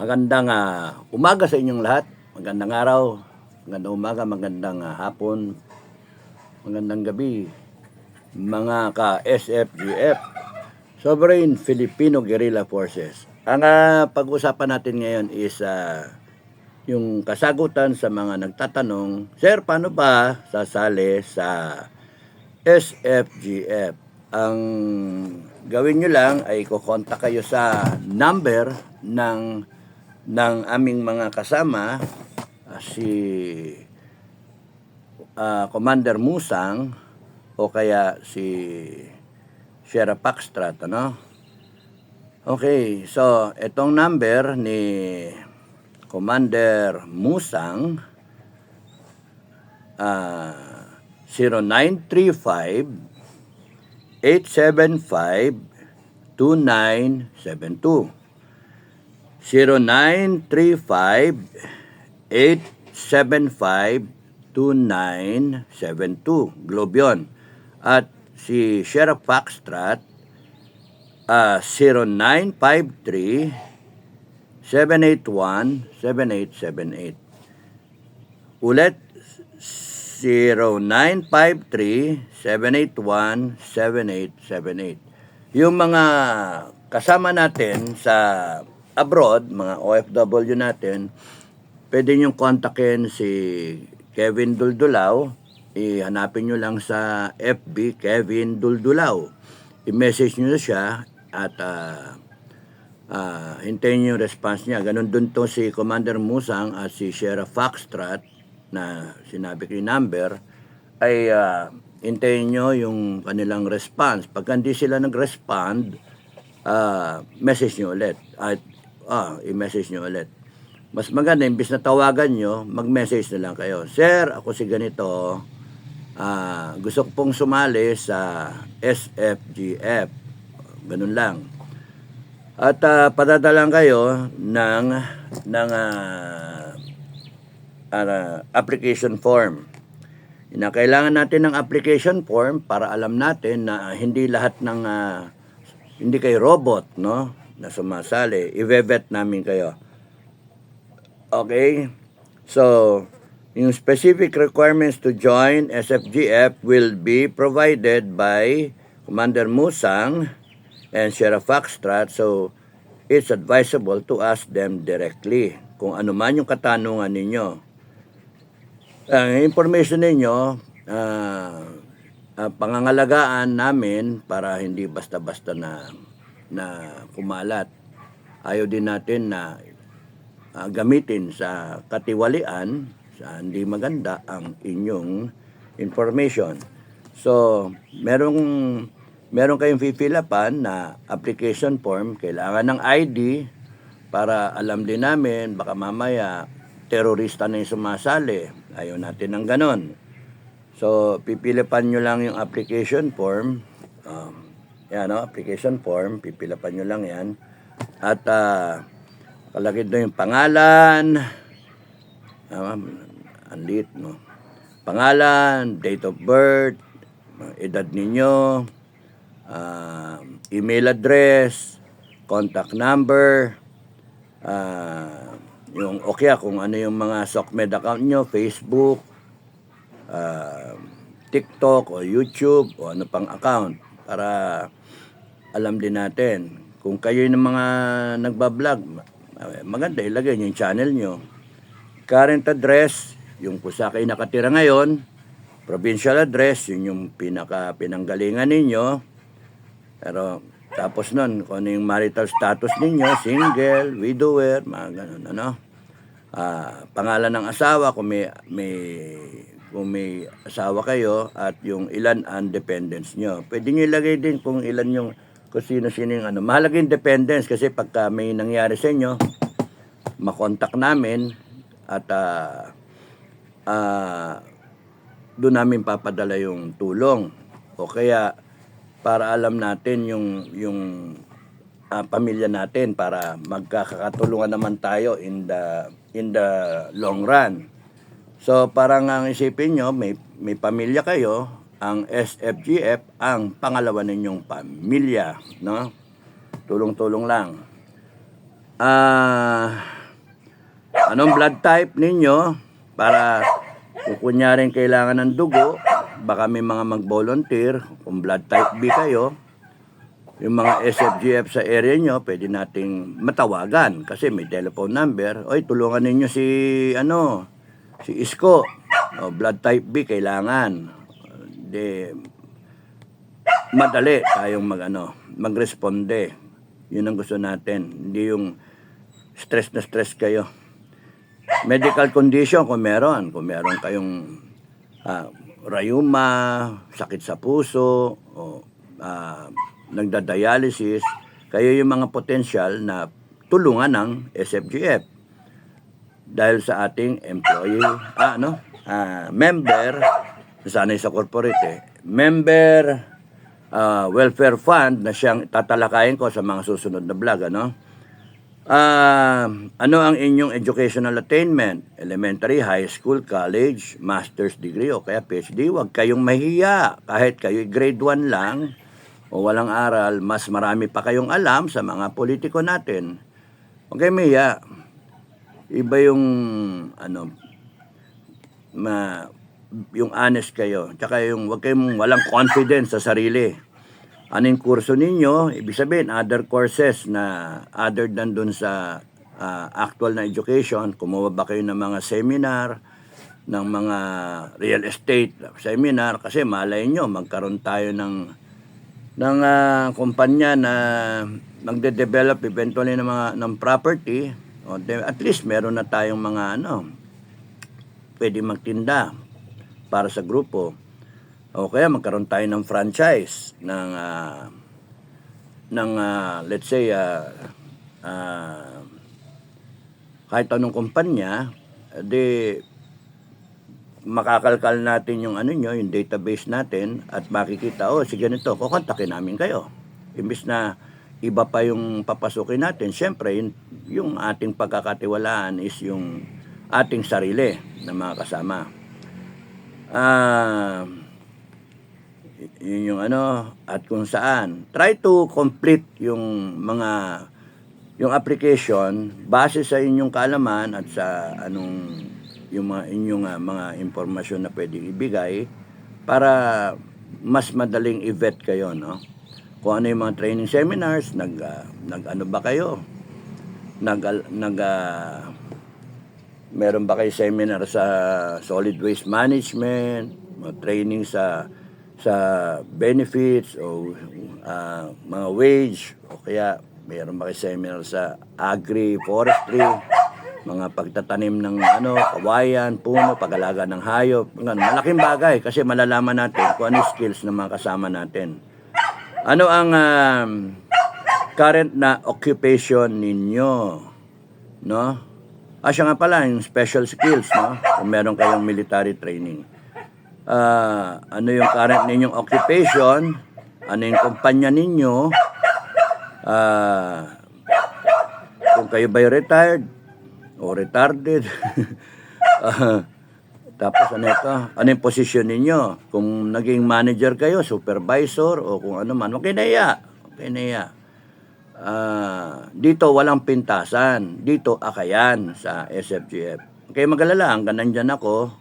Magandang umaga sa inyong lahat. Magandang araw, magandang umaga, magandang hapon, magandang gabi, mga ka-SFGF, Sovereign Filipino Guerrilla Forces. Ang pag-usapan natin ngayon is yung kasagutan sa mga nagtatanong, Sir, paano ba sasali sa SFGF? Ang gawin nyo lang ay kukontak kayo sa number ng aming mga kasama, si Commander Musang o kaya si Sheriff Foxtrot, ano? Okay, so itong number ni Commander Musang, 0935-875-2972. 0935-875-2972. Globe yun. At si Sheriff Foxtrot, 0953-781-7878. Ulit, 0953-781-7878. Yung mga kasama natin sa abroad, mga OFW natin, pwede nyo kontakin si Kevin Duldulao. Ihanapin nyo lang sa FB, Kevin Duldulao. I-message nyo siya at hintayin nyo yung response niya. Ganun dun to si Commander Musang at si Sheriff Foxtrot na sinabi ko yung number, ay hintayin nyo yung kanilang response. Pag hindi sila nag-respond, message nyo ulit. At i-message nyo ulit. Mas maganda, imbis na tawagan nyo, mag-message na lang kayo. Sir, ako si ganito, gusto ko pong sumali sa SFGF. Ganun lang. At padadalan kayo ng application form. Kailangan natin ng application form para alam natin na hindi lahat ng hindi kayo robot, no, na sumasali. I-vet namin kayo. Okay? So, yung specific requirements to join SFGF will be provided by Commander Musang and Sheriff Foxtrot. So, it's advisable to ask them directly kung ano man yung katanungan ninyo. Ang information ninyo, pangangalagaan namin para hindi basta-basta na kumalat. Ayaw din natin na gamitin sa katiwalian, sa hindi maganda ang inyong information. So, meron kayong fifilapan na application form. Kailangan ng ID para alam din namin, baka mamaya terorista na yung sumasali. Ayaw natin ng ganon. So, pipilipan nyo lang yung application form. Yan, no? Application form. Pipilipan nyo lang yan. At kalagid doon yung pangalan. Andit, no? Pangalan, date of birth, edad ninyo, email address, contact number, yung kung ano yung mga SOCMED account nyo, Facebook, TikTok o YouTube o ano pang account para alam din natin. Kung kayo yung mga nagbablog, maganda ilagay nyo yung channel nyo. Current address, yung kung sa kayo nakatira ngayon. Provincial address, yun yung pinanggalingan ninyo. Pero tapos nun, kung ano yung marital status ninyo, single, widower, mga ganun, ano. Pangalan ng asawa, kung may asawa kayo, at yung ilan ang dependents nyo. Pwede nyo ilagay din kung ilan yung, kung sino-sino yung mahalaga yung dependents kasi pagka may nangyari sa inyo, makontak namin at doon namin papadala yung tulong. O kaya, para alam natin yung pamilya natin para magkakatulungan naman tayo in the long run. So parang ang isipin nyo, may pamilya kayo, ang SFGF ang pangalawa ninyong pamilya, no? Tulong-tulong lang. anong blood type ninyo para kung kunyaring kailangan ng dugo, baka may mga mag-volunteer, kung blood type B kayo, yung mga SFGF sa area nyo, pwede nating matawagan kasi may telephone number. Oy, tulungan ninyo si Isko. Blood type B kailangan. Madali tayong magresponde. Yun ang gusto natin. Hindi yung stress na stress kayo. Medical condition kung meron kayong rayuma, sakit sa puso, o nagda-dialysis, kayo yung mga potensyal na tulungan ng SFGF dahil sa ating employee, member, sanay sa corporate, member welfare fund na siyang tatalakayin ko sa mga susunod na vlog, ano ang inyong educational attainment? Elementary, high school, college, master's degree o kaya PhD. Huwag kayong mahiya. Kahit kayo grade 1 lang o walang aral, mas marami pa kayong alam sa mga politiko natin. Huwag kayong mahiya. Iba yung yung honest kayo. Tsaka yung huwag kayong walang confidence sa sarili. Anong kurso ninyo, ibig sabihin, other courses na other than dun sa actual na education, kumuha ba kayo ng mga seminar, ng mga real estate seminar, kasi malay nyo, magkaroon tayo ng kumpanya na magde-develop eventually ng property, at least meron na tayong mga pwede magtinda para sa grupo. O kaya magkaroon tayo ng franchise ng let's say kahit anong kumpanya, makakalkal natin yung yung database natin at makikita, sige nito, kukontakin namin kayo. Imbis na iba pa yung papasukin natin, syempre yung ating pagkakatiwalaan is yung ating sarili na mga kasama. Yun yung at kung saan try to complete yung application base sa inyong kaalaman at sa yung mga inyong mga impormasyon na pwedeng ibigay para mas madaling i-vet kayo, kung ano yung mga training seminars, ba kayo, meron ba kayo seminar sa solid waste management, training sa benefits o mga wage, o kaya mayroon ba kayo seminar sa agri-forestry, mga pagtatanim ng kawayan, puno, pag-alaga ng hayop. Malaking bagay kasi malalaman natin kung ano skills ng mga kasama natin. Ano ang current na occupation ninyo, siya nga pala yung special skills, kung meron kayong military training. Ano yung current ninyong occupation, ano yung kumpanya ninyo, kung kayo ba'y retired o retarded, tapos ano yung position ninyo, kung naging manager kayo, supervisor, o kung ano man, okay na iya. Dito walang pintasan, dito akayan sa SFGF. Okay, magalala, hanggang nandyan ako,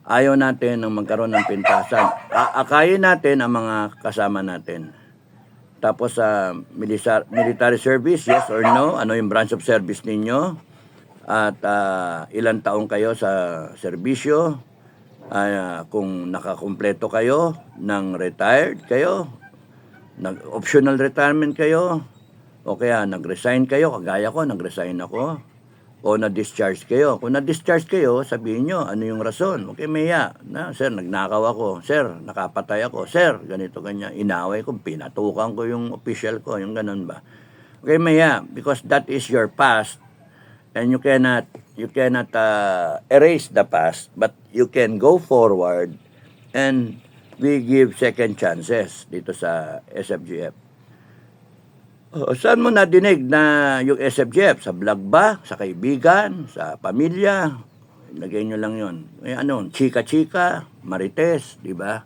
ayaw natin ng magkaroon ng pintasan. Akayin natin ang mga kasama natin. Tapos sa military service, yes or no? Ano yung branch of service ninyo? At ilang taong kayo sa serbisyo? Kung nakakumpleto kayo, ng retired kayo, nag-optional retirement kayo, o kaya nag-resign kayo, kagaya ko, nag-resign ako, o na-discharge kayo. Kung na-discharge kayo, sabihin nyo, ano yung rason? Okay, maya, sir, nagnakaw ako. Sir, nakapatay ako. Sir, ganito, ganyan. Inaway ko, pinatukan ko yung official ko, yung ganun ba? Okay, maya, because that is your past, and you cannot erase the past, but you can go forward, and we give second chances dito sa SFGF. Saan mo nadinig na yung SFGF? Sa vlog ba? Sa kaibigan? Sa pamilya? Lagay nyo lang yun. Chika-chika, marites, di ba?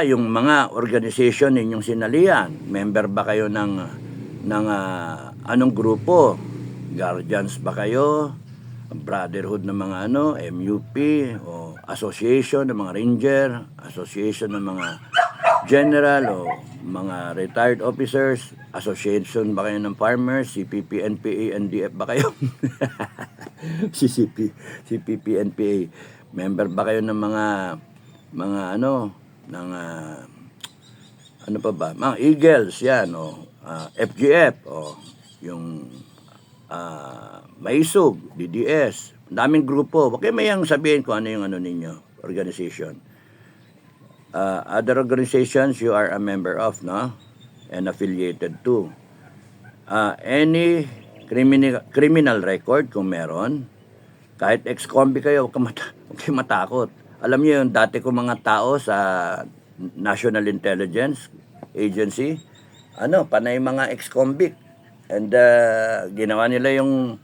Yung mga organization ninyong sinalihan. Member ba kayo ng anong grupo? Guardians ba kayo? Brotherhood ng mga MUP, o association ng mga ranger, association ng mga general, o mga retired officers, association ba kayo ng farmers, CPP, NPA, NDF ba kayo? CPP, NPA. Member ba kayo ng mga ng ano pa ba? Mga Eagles, yan, FGF, yung Maisog, DDS, daming grupo. Huwag kayo mayang sabihin kung ano yung ninyo, organization. Other organizations you are a member of, no? And affiliated to. Any criminal record kung meron, kahit ex-convict kayo, huwag kayo matakot. Alam niyo yung dati ko mga tao sa National Intelligence Agency, panay mga ex-convict. And ginawa nila yung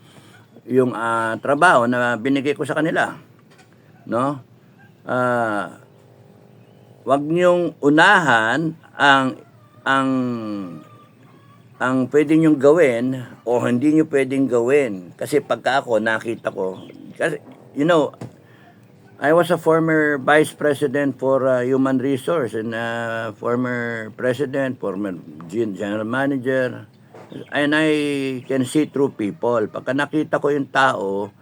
trabaho na binigay ko sa kanila. No? Wag niyong unahan ang pwede niyong gawin o hindi niyo pwedeng gawin. Kasi pagka ako nakita ko, kasi I was a former vice president for human resource and former president, former general manager. And I can see through people. Pagka nakita ko yung tao,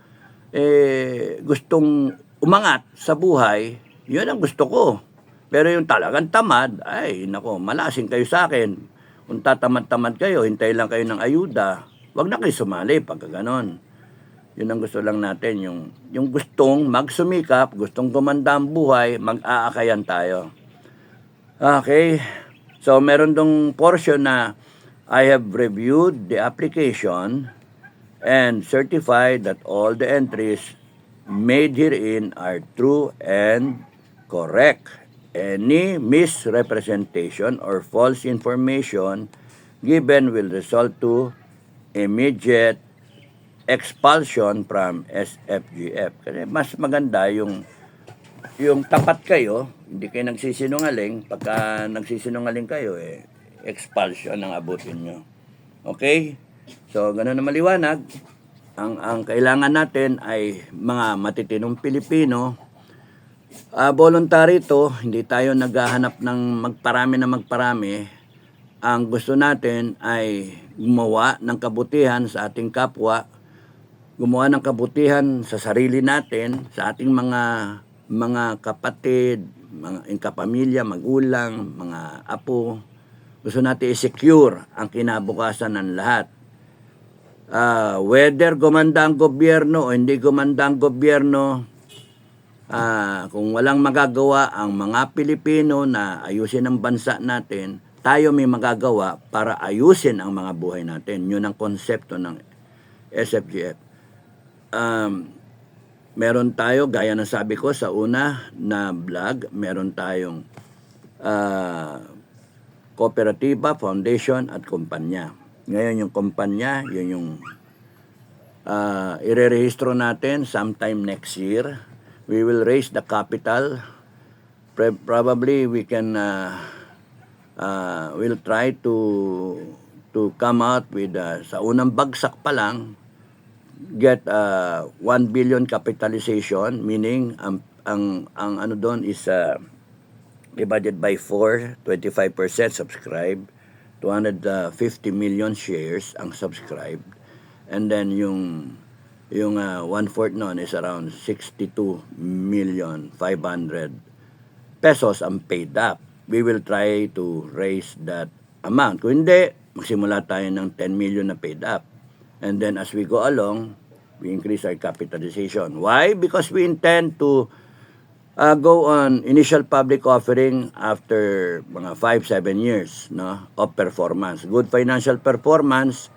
gustong umangat sa buhay, yun ang gusto ko. Pero yung talagang tamad, ay, nako, malasing kayo sa akin. Kung tatamad-tamad kayo, hintay lang kayo ng ayuda, wag na kayo sumali pagka ganon. Yun ang gusto lang natin, yung gustong magsumikap, gustong gumanda ang buhay, mag-aakayan tayo. Okay, so meron dong portion na I have reviewed the application and certified that all the entries made herein are true and correct. Any misrepresentation or false information given will result to immediate expulsion from SFGF. Kasi mas maganda yung tapat kayo, hindi kayo nagsisinungaling. Pagka nagsisinungaling kayo, expulsion ang abutin nyo. Okay? So, ganun na maliwanag. Ang kailangan natin ay mga matitinong Pilipino. Voluntary to, hindi tayo naghahanap ng magparami. Ang gusto natin ay gumawa ng kabutihan sa ating kapwa, gumawa ng kabutihan sa sarili natin, sa ating mga kapatid, mga kapamilya, magulang, mga apo. Gusto natin i-secure ang kinabukasan ng lahat. Whether gumanda ang gobyerno o hindi gumanda ang gobyerno, kung walang magagawa ang mga Pilipino na ayusin ang bansa natin, tayo may magagawa para ayusin ang mga buhay natin. Yun ang konsepto ng SFGF. Meron tayo, gaya ng sabi ko sa una na vlog, meron tayong kooperatiba, foundation at kumpanya. Ngayon yung kumpanya, yun yung irerehistro natin sometime next year. We will raise the capital. Probably we can we'll try to come out with sa unang bagsak pa lang get 1 billion capitalization, meaning ang ano doon is divided by 4, 25% subscribe, 250 million shares ang subscribed, and then yung 1/4 noon is around 62,500,000 pesos ang paid up. We will try to raise that amount. Kung hindi, magsimula tayo ng 10 million na paid up. And then as we go along, we increase our capitalization. Why? Because we intend to go on initial public offering after mga 5-7 years of performance. Good financial performance,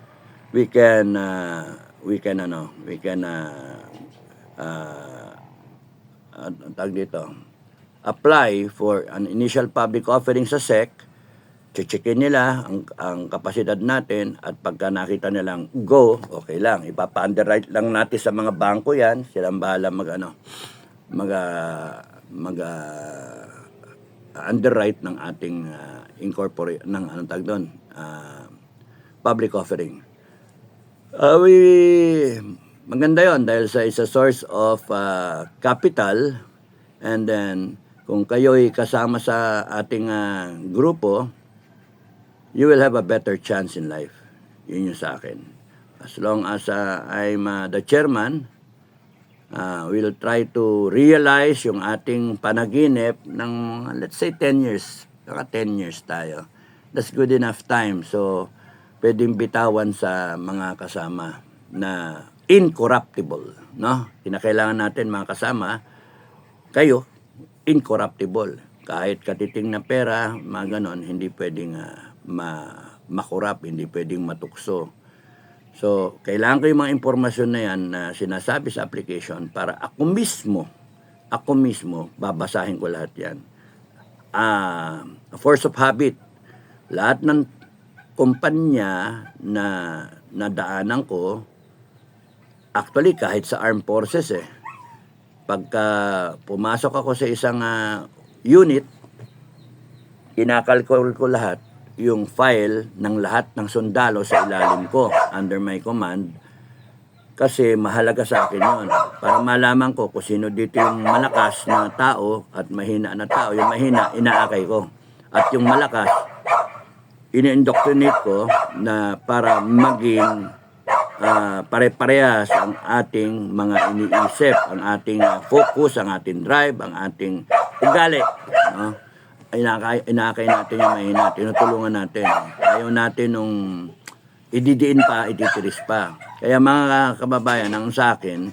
we can apply for an initial public offering sa SEC. Checkin nila ang kapasidad natin at pagka nakita nilang go, okay lang. Ipapa-underwrite lang natin sa mga bangko yan. Silang bahala underwrite ng ating incorporate ng public offering. Maganda yon dahil it's a source of capital, and then kung kayo'y kasama sa ating grupo, you will have a better chance in life. Yun yung sa akin. As long as I'm the chairman, we'll try to realize yung ating panaginip ng let's say 10 years. Saka 10 years tayo. That's good enough time. So, pwedeng bitawan sa mga kasama na incorruptible. No? Kinakailangan natin mga kasama, kayo, incorruptible. Kahit katiting na pera, mga ganon, hindi pwedeng makurap, hindi pwedeng matukso. So, kailangan ko yung mga impormasyon na yan na sinasabi sa application para ako mismo, babasahin ko lahat yan. Force of habit. Lahat ng kumpanya na nadaanan ko, actually kahit sa armed forces pagka pumasok ako sa isang unit, kinakalkul ko lahat yung file ng lahat ng sundalo sa ilalim ko under my command, kasi mahalaga sa akin yun para malaman ko kung sino dito yung malakas na tao at mahina na tao. Yung mahina, inaakay ko, at yung malakas, ini-indoctrinate ko na para maging pare-parehas ang ating mga iniisip, ang ating focus, ang ating drive, ang ating ugali, no? Inakay natin yung mahina, tinutulungan natin. Ayaw natin nung ididiin pa, iditiris pa. Kaya mga kababayan, ang sa akin,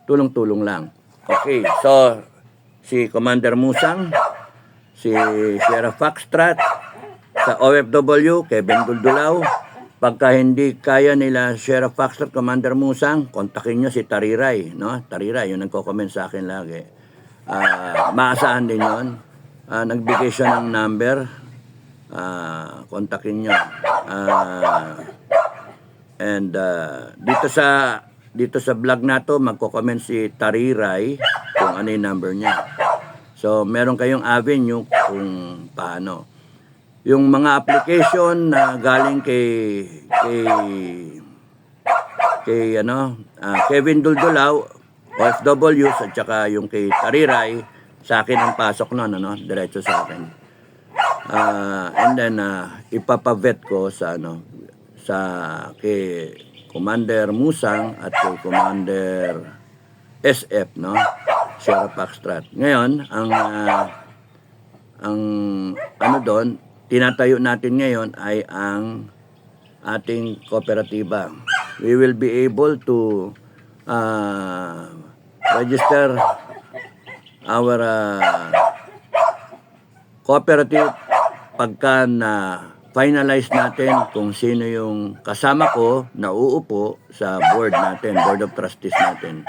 tulong-tulong lang. Okay, so si Commander Musang, si Sierra Foxtrot, sa OFW, Kevin Duldulao. Pagka hindi kaya nila Sierra Foxtrot, Commander Musang, kontakin nyo si Tariray, no? Tariray, yung nagko-comment sa akin lagi. Maasahan din yun. Nagbigay siya ng number, kontakin nyo. And dito sa vlog na to, magko-comment si Tariray kung ano yung number niya. So, meron kayong avenue kung paano. Yung mga application na galing kay Kevin Duldulao, OFW, at saka yung kay Tariray, sa akin ang pasok nun, diretso sa akin. And then ipapavet ko sa kay Commander Musang at kay Commander SF, no? Sierra Foxtrot. Ngayon, ang doon, tinatayo natin ngayon ay ang ating kooperatiba. We will be able to register our cooperative pagka na finalize natin kung sino yung kasama ko na uupo sa board natin, board of trustees natin.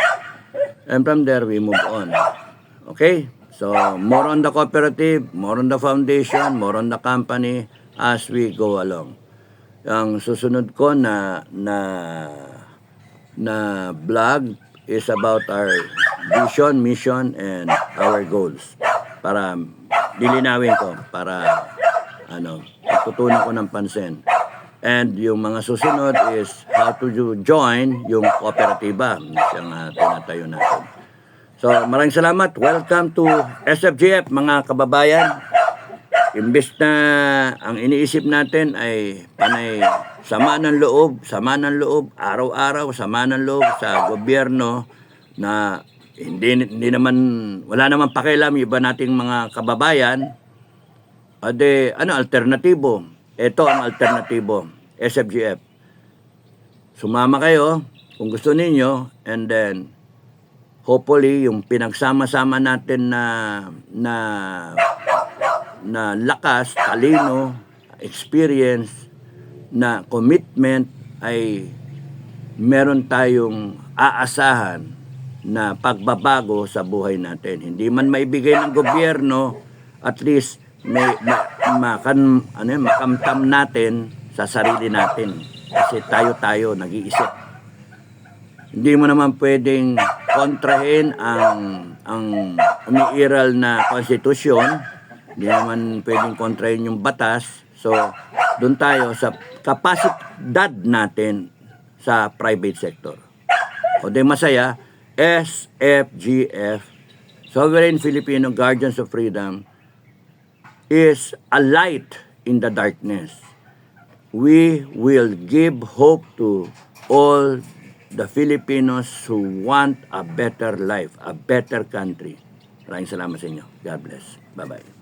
And from there, we move on. Okay? So, more on the cooperative, more on the foundation, more on the company as we go along. Ang susunod ko na vlog is about our vision, mission, and our goals. Para lilinawin ko, para tutunan ko ng pansin. And yung mga susunod is how to join yung kooperatiba, siyang tinatayo natin. So, maraming salamat. Welcome to SFGF, mga kababayan. Imbes na ang iniisip natin ay panay sama ng loob, araw-araw, sama ng loob sa gobyerno na hindi naman, wala naman pakialam yung iba nating mga kababayan. Ade, alternatibo? Ito ang alternatibo, SFGF. Sumama kayo kung gusto ninyo, and then hopefully yung pinagsama-sama natin na lakas, talino, experience, na commitment ay meron tayong aasahan na pagbabago sa buhay natin. Hindi man maibigay ng gobyerno, at least makamtam natin sa sarili natin. Kasi tayo nag-iisip. Hindi mo naman pwedeng kontrahin ang umiiral na konstitusyon. Hindi naman pwedeng kontrahin yung batas. So, doon tayo sa kapasidad natin sa private sector. O di masaya, SFGF, Sovereign Filipino Guardians of Freedom, is a light in the darkness. We will give hope to all the Filipinos who want a better life, a better country. Maraming salamat sa inyo. God bless. Bye-bye.